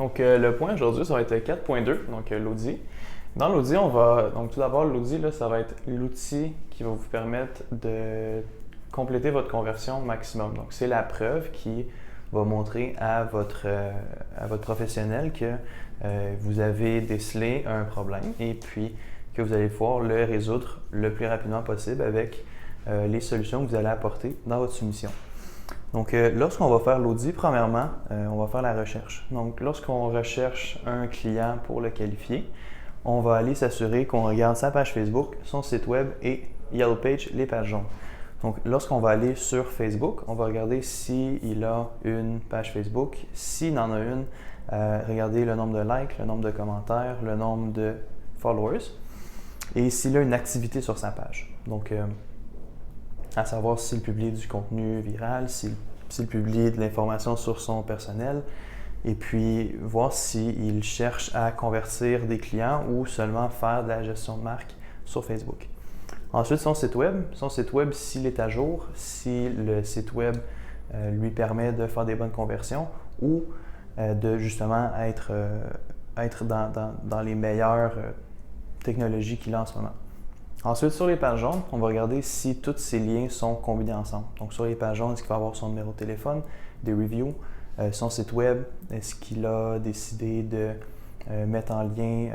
Donc, le point aujourd'hui, ça va être 4.2, donc l'Audi. Dans l'Audi, donc tout d'abord, l'Audi, là, ça va être l'outil qui va vous permettre de compléter votre conversion maximum. Donc, c'est la preuve qui va montrer à votre professionnel que vous avez décelé un problème et puis que vous allez pouvoir le résoudre le plus rapidement possible avec les solutions que vous allez apporter dans votre soumission. Donc, lorsqu'on va faire l'Audi, premièrement, on va faire la recherche. Donc, lorsqu'on recherche un client pour le qualifier, on va aller s'assurer qu'on regarde sa page Facebook, son site web et Yellow Page, les pages jaunes. Donc, lorsqu'on va aller sur Facebook, on va regarder s'il a une page Facebook. S'il en a une, regardez le nombre de likes, le nombre de commentaires, le nombre de followers et s'il a une activité sur sa page. Donc, à savoir s'il publie du contenu viral, s'il publie de l'information sur son personnel, et puis voir s'il cherche à convertir des clients ou seulement faire de la gestion de marque sur Facebook. Ensuite, son site web, s'il est à jour, si le site web lui permet de faire des bonnes conversions ou de justement être dans les meilleures technologies qu'il a en ce moment. Ensuite, sur les pages jaunes, on va regarder si tous ces liens sont combinés ensemble. Donc, sur les pages jaunes, est-ce qu'il va avoir son numéro de téléphone, des reviews, son site web, est-ce qu'il a décidé de mettre en lien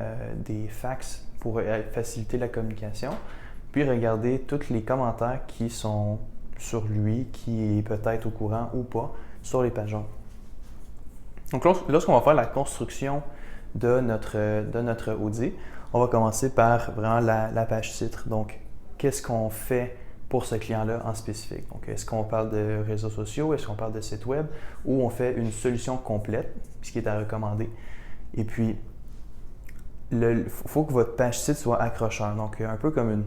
des fax pour faciliter la communication, puis regarder tous les commentaires qui sont sur lui, qui est peut-être au courant ou pas, sur les pages jaunes. Donc, lorsqu'on va faire la construction de notre Audi, on va commencer par vraiment la page titre. Donc, qu'est-ce qu'on fait pour ce client-là en spécifique? Donc, est-ce qu'on parle de réseaux sociaux? Est-ce qu'on parle de site web? Ou on fait une solution complète, ce qui est à recommander? Et puis, il faut que votre page titre soit accrocheur. Donc, un peu comme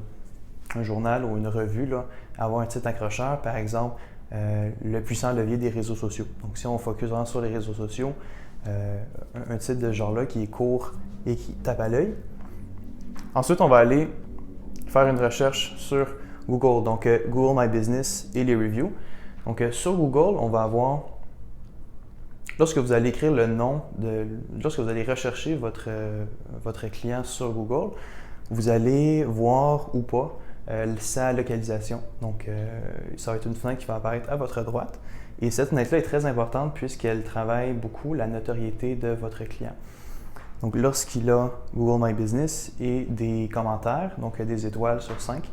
un journal ou une revue, là, avoir un titre accrocheur, par exemple, le puissant levier des réseaux sociaux. Donc, si on focus vraiment sur les réseaux sociaux, un titre de ce genre-là qui est court et qui tape à l'œil. Ensuite, on va aller faire une recherche sur Google, donc Google My Business et les reviews. Donc, sur Google, on va avoir, lorsque vous allez écrire le nom, lorsque vous allez rechercher votre client sur Google, vous allez voir ou pas sa localisation. Donc, ça va être une fenêtre qui va apparaître à votre droite. Et cette fenêtre-là est très importante puisqu'elle travaille beaucoup la notoriété de votre client. Donc, lorsqu'il a Google My Business et des commentaires, donc des étoiles sur 5,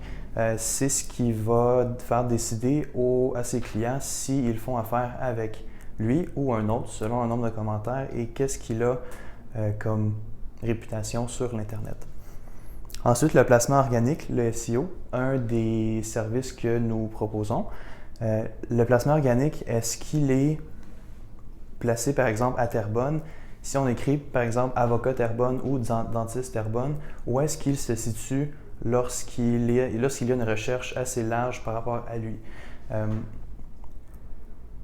c'est ce qui va faire décider à ses clients s'ils font affaire avec lui ou un autre selon un nombre de commentaires et qu'est-ce qu'il a comme réputation sur l'Internet. Ensuite, le placement organique, le SEO, un des services que nous proposons. Le placement organique, est-ce qu'il est placé par exemple à Terrebonne? Si on écrit par exemple avocat Terrebonne ou dentiste Terrebonne, où est-ce qu'il se situe lorsqu'il y a une recherche assez large par rapport à lui?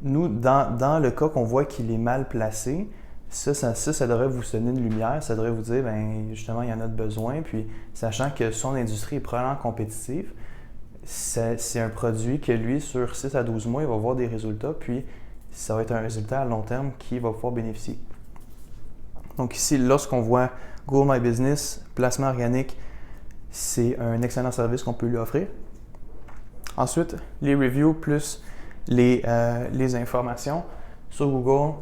Nous, dans le cas qu'on voit qu'il est mal placé, ça devrait vous sonner une lumière, ça devrait vous dire, bien, justement, il y en a de besoin, puis sachant que son industrie est probablement compétitive, c'est un produit que lui, sur 6 à 12 mois, il va avoir des résultats, puis ça va être un résultat à long terme qui va pouvoir bénéficier. Donc ici, lorsqu'on voit Google My Business, placement organique, c'est un excellent service qu'on peut lui offrir. Ensuite, les reviews plus les informations. Sur Google,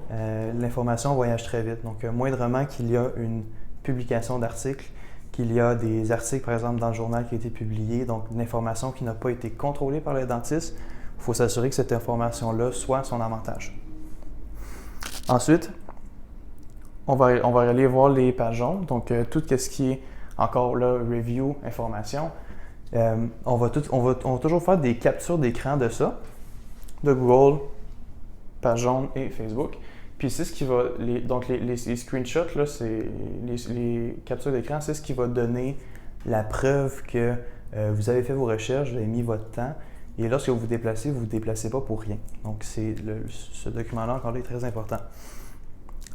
l'information voyage très vite. Donc, moindrement qu'il y a une publication d'articles, qu'il y a des articles, par exemple, dans le journal qui a été publié, donc une information qui n'a pas été contrôlée par le dentiste, il faut s'assurer que cette information-là soit à son avantage. Ensuite, on va aller voir les pages jaunes, donc tout ce qui est encore là, review, information. On va toujours faire des captures d'écran de ça, de Google, page jaune et Facebook. Puis c'est ce qui va, les screenshots, là, les captures d'écran, c'est ce qui va donner la preuve que vous avez fait vos recherches, vous avez mis votre temps. Et lorsque vous vous déplacez pas pour rien. Donc, ce document-là, encore là, est très important.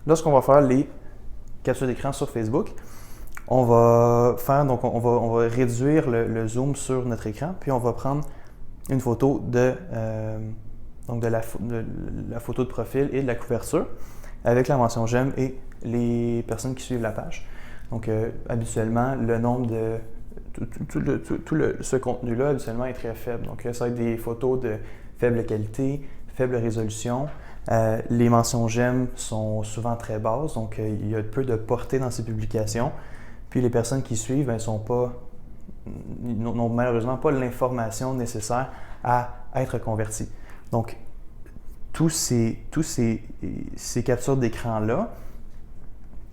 Lorsqu'on va faire les captures d'écran sur Facebook, on va réduire le zoom sur notre écran, puis on va prendre une photo de la photo de profil et de la couverture. avec la mention j'aime et les personnes qui suivent la page. Donc, habituellement, le nombre de... ce contenu-là, habituellement, est très faible. Donc, ça va être des photos de faible qualité, faible résolution. Les mentions j'aime sont souvent très basses, donc il y a peu de portée dans ces publications. Puis les personnes qui suivent n'ont malheureusement pas l'information nécessaire à être converties. Donc, tous ces captures d'écran-là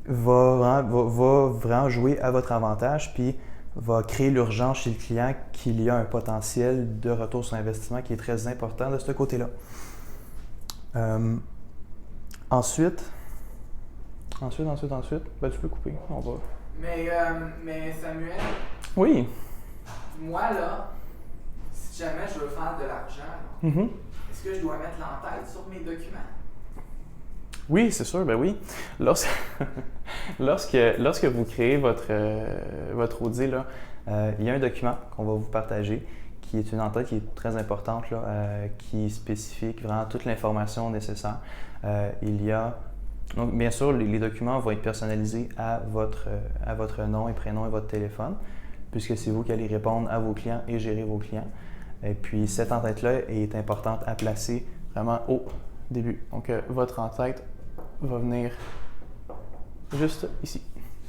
va vraiment jouer à votre avantage, puis va créer l'urgence chez le client qu'il y a un potentiel de retour sur investissement qui est très important de ce côté-là. Ensuite, ben, tu peux couper, on va. Mais Samuel, oui. Moi là, si jamais je veux faire de l'argent, est-ce que je dois mettre l'entête sur mes documents? Oui, c'est sûr, ben oui. Lorsque vous créez votre audit, là, il y a un document qu'on va vous partager qui est une entête qui est très importante, là, qui spécifie vraiment toute l'information nécessaire. Donc, bien sûr, les documents vont être personnalisés à votre nom et prénom et votre téléphone, puisque c'est vous qui allez répondre à vos clients et gérer vos clients. Et puis, cette entête-là est importante à placer vraiment au début. Donc, votre entête va venir juste ici.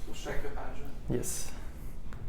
Sur chaque page. Yes.